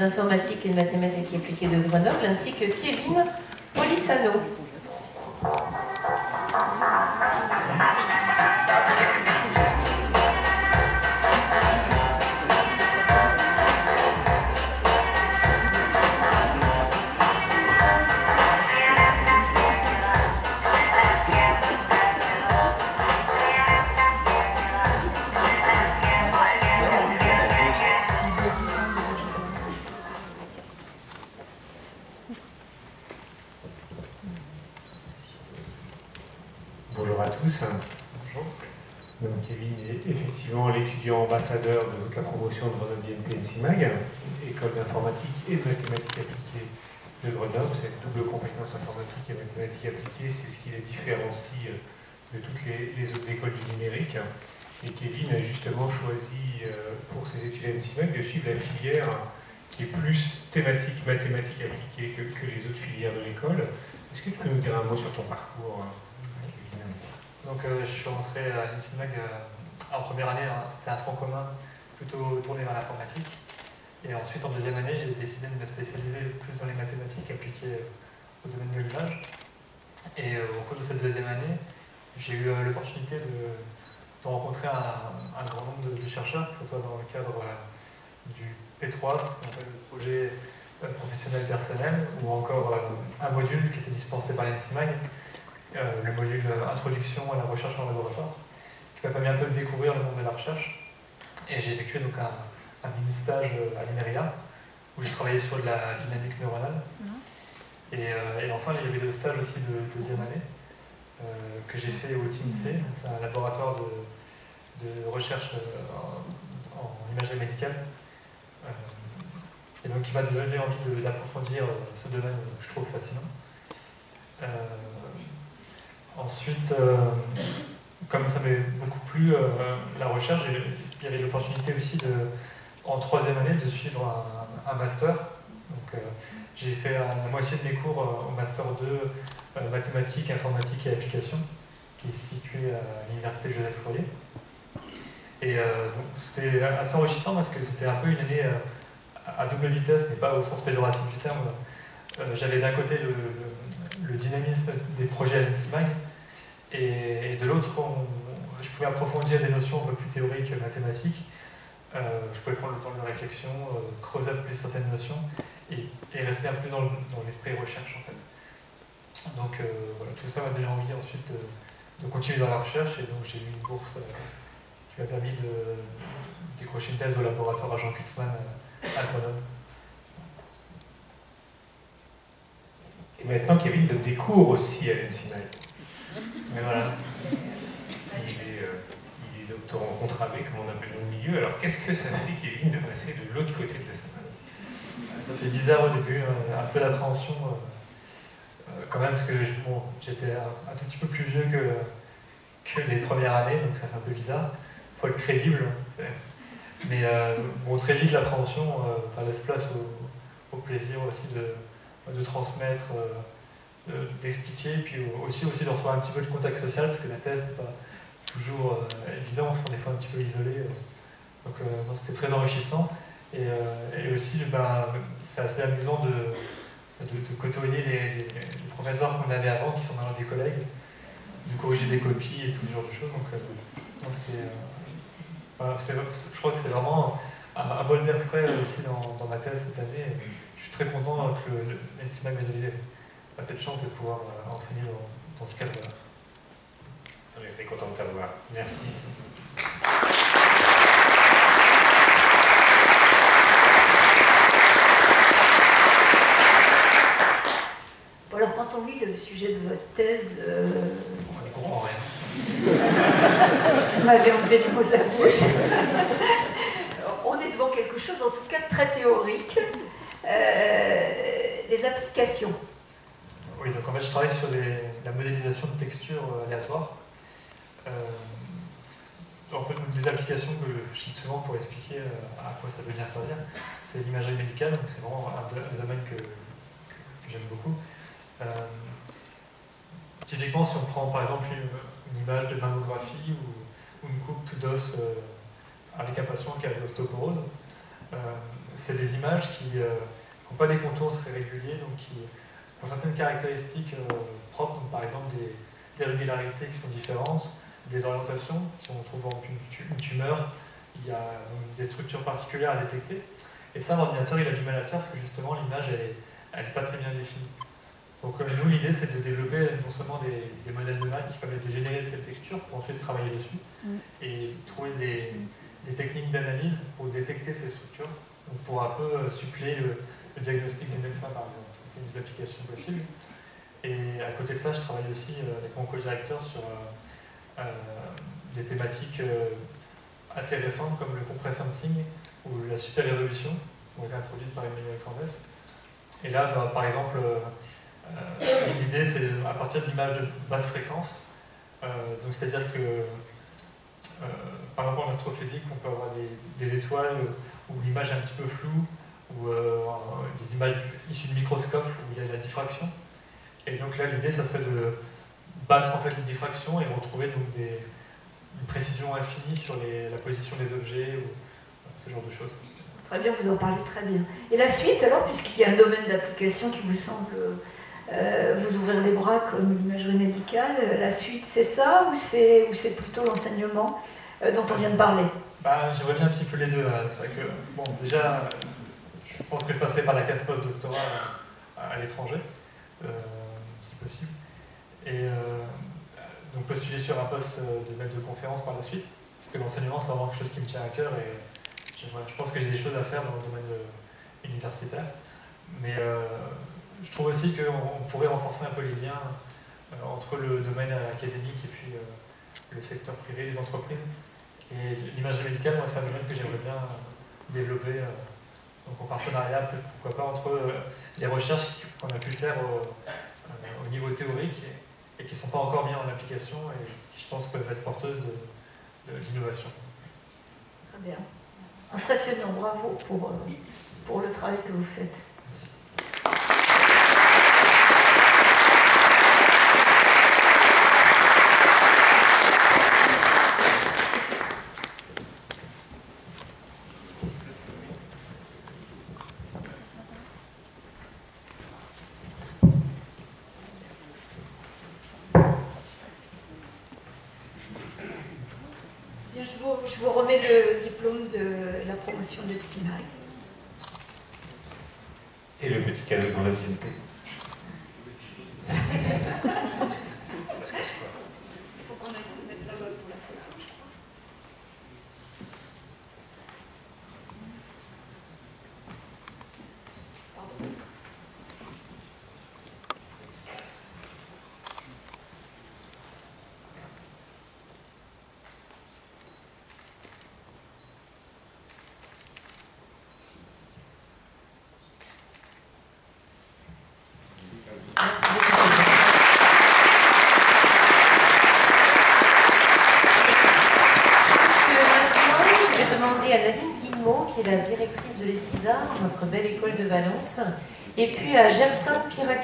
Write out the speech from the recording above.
d'informatique et de mathématiques appliquées de Grenoble, ainsi que Kevin Polissano. Bonjour à tous. Bonjour. Donc Kevin est effectivement l'étudiant ambassadeur de toute la promotion de Grenoble INP NCIMAG, école d'informatique et de mathématiques appliquées de Grenoble. Cette double compétence informatique et mathématiques appliquées, c'est ce qui les différencie de toutes les autres écoles du numérique. Et Kevin a justement choisi pour ses études à NCIMAG de suivre la filière qui est plus thématique mathématiques appliquées que les autres filières de l'école. Est-ce que tu peux nous dire un mot sur ton parcours? Donc je suis rentré à l'INSIMAG en première année, hein, c'était un tronc commun plutôt tourné vers l'informatique. Et ensuite en deuxième année, j'ai décidé de me spécialiser plus dans les mathématiques appliquées au domaine de l'image. Et au cours de cette deuxième année, j'ai eu l'opportunité de rencontrer un grand nombre de chercheurs, que ce soit dans le cadre du P3, ce qu'on appelle le projet professionnel personnel, ou encore un module qui était dispensé par l'INSIMAG, le module Introduction à la recherche en laboratoire, qui m'a permis un peu de découvrir le monde de la recherche. Et j'ai effectué donc un mini-stage à l'INRIA, où j'ai travaillé sur de la dynamique neuronale. Et enfin, il y avait le stage aussi de deuxième année, que j'ai fait au TIMC, c'est un laboratoire de recherche en imagerie médicale, et donc qui m'a donné envie d'approfondir ce domaine que je trouve fascinant. Ensuite, comme ça m'est beaucoup plu la recherche, il y avait l'opportunité aussi en troisième année de suivre un master. Donc j'ai fait la moitié de mes cours au master 2 mathématiques, informatique et applications, qui est situé à l'université Joseph Fourier. Et donc c'était assez enrichissant parce que c'était un peu une année à double vitesse, mais pas au sens péjoratif du terme. J'avais d'un côté le dynamisme des projets à l'INSIMAG, et de l'autre, je pouvais approfondir des notions un peu plus théoriques, mathématiques. Je pouvais prendre le temps de réflexion, creuser un peu plus certaines notions, et rester un peu dans l'esprit recherche, en fait. Donc voilà, tout ça m'a donné envie ensuite de continuer dans la recherche, et donc j'ai eu une bourse qui m'a permis de décrocher une thèse au laboratoire à Jean Kutzmann à Grenoble. Et maintenant, Kevin donne des cours aussi à l'NCIMAG. Mais voilà. Il est doctorant en contrat B, comme on appelle dans le milieu. Alors, qu'est-ce que ça fait, Kevin, de passer de l'autre côté de la strade? Ça fait bizarre au début, un peu d'appréhension quand même, parce que bon, j'étais un tout petit peu plus vieux que les premières années, donc ça fait un peu bizarre. Il faut être crédible. Mais bon, très vite, l'appréhension laisse place au plaisir aussi de transmettre, d'expliquer, puis aussi de recevoir un petit peu de contact social, parce que la thèse n'est pas toujours évident, on se sent des fois un petit peu isolé. Donc c'était très enrichissant. Et aussi, c'est assez amusant de côtoyer les professeurs qu'on avait avant, qui sont maintenant des collègues, de corriger des copies et tout ce genre de choses. Donc je crois que c'est vraiment un bol d'air frais aussi dans ma thèse cette année. Je suis très content que l'NCIMAG m'ait donné cette chance de pouvoir enseigner dans ce cadre-là. On est très content de t'avoir. Merci. Bon, alors, quand on lit le sujet de votre thèse, On ne comprend rien. vous m'avez enlevé les mots de la bouche. On est devant quelque chose, en tout cas, de très théorique. Les applications. Oui, donc en fait, je travaille sur la modélisation de textures aléatoires. En fait, des applications que je cite souvent pour expliquer à quoi ça peut bien servir, c'est l'imagerie médicale, donc c'est vraiment un domaine que j'aime beaucoup. Typiquement, si on prend par exemple une image de mammographie ou une coupe d'os avec un patient qui a de l'ostéoporose, c'est des images qui n'ont pas des contours très réguliers, donc qui ont certaines caractéristiques propres, donc par exemple des régularités qui sont différentes, des orientations. Si on trouve une tumeur, il y a des structures particulières à détecter. Et ça, l'ordinateur, il a du mal à faire parce que justement, l'image, elle n'est pas très bien définie. Donc nous, l'idée, c'est de développer non seulement des modèles de maths qui permettent de générer de telles textures pour ensuite travailler dessus et trouver des techniques d'analyse pour détecter ces structures, donc pour un peu suppléer le diagnostic des médecins, par exemple. Ça, c'est une des applications possibles. Et à côté de ça, je travaille aussi avec mon co-directeur sur des thématiques assez récentes comme le compress sensing ou la super résolution, qui ont été introduites par Emmanuel Candes. Et là, par exemple, l'idée, c'est à partir d'images de basse fréquence. Donc, c'est-à-dire que, par exemple, en astrophysique, on peut avoir des étoiles où l'image est un petit peu floue, ou des images issues de microscopes où il y a de la diffraction. Et donc là, l'idée, ça serait de battre en fait les diffractions et de retrouver donc une précision infinie sur la position des objets ou ce genre de choses. Très bien, vous en parlez très bien. Et la suite, alors, puisqu'il y a un domaine d'application qui vous semble vous ouvrir les bras comme l'imagerie médicale, la suite, c'est ça ou c'est plutôt l'enseignement dont on vient de parler? J'aimerais bien un petit peu les deux. C'est vrai que, bon, déjà, je pense que je passerai par la case post-doctorat à l'étranger, si possible. Et donc postuler sur un poste de maître de conférence par la suite, parce que l'enseignement, c'est vraiment quelque chose qui me tient à cœur et je pense que j'ai des choses à faire dans le domaine universitaire. Mais je trouve aussi qu'on pourrait renforcer un peu les liens entre le domaine académique et puis le secteur privé, les entreprises. Et l'imagerie médicale, moi, c'est un domaine que j'aimerais bien développer, donc en partenariat, pourquoi pas, entre les recherches qu'on a pu faire au niveau théorique et qui ne sont pas encore mises en application et qui, je pense, peuvent être porteuses de l'innovation. Très bien. Impressionnant, bravo pour le travail que vous faites. Merci. Je vous remets le diplôme de la promotion de TSIMAG. Et le petit cadeau dans la BNP. Ça se casse pas. Il faut qu'on aille se mettre là-bas pour la photo, je crois. Pardon. Merci beaucoup. Maintenant, je vais demander à Nadine Guillemot, qui est la directrice de l'ECISAR, notre belle école de Valence, et puis à Gerson Piraki.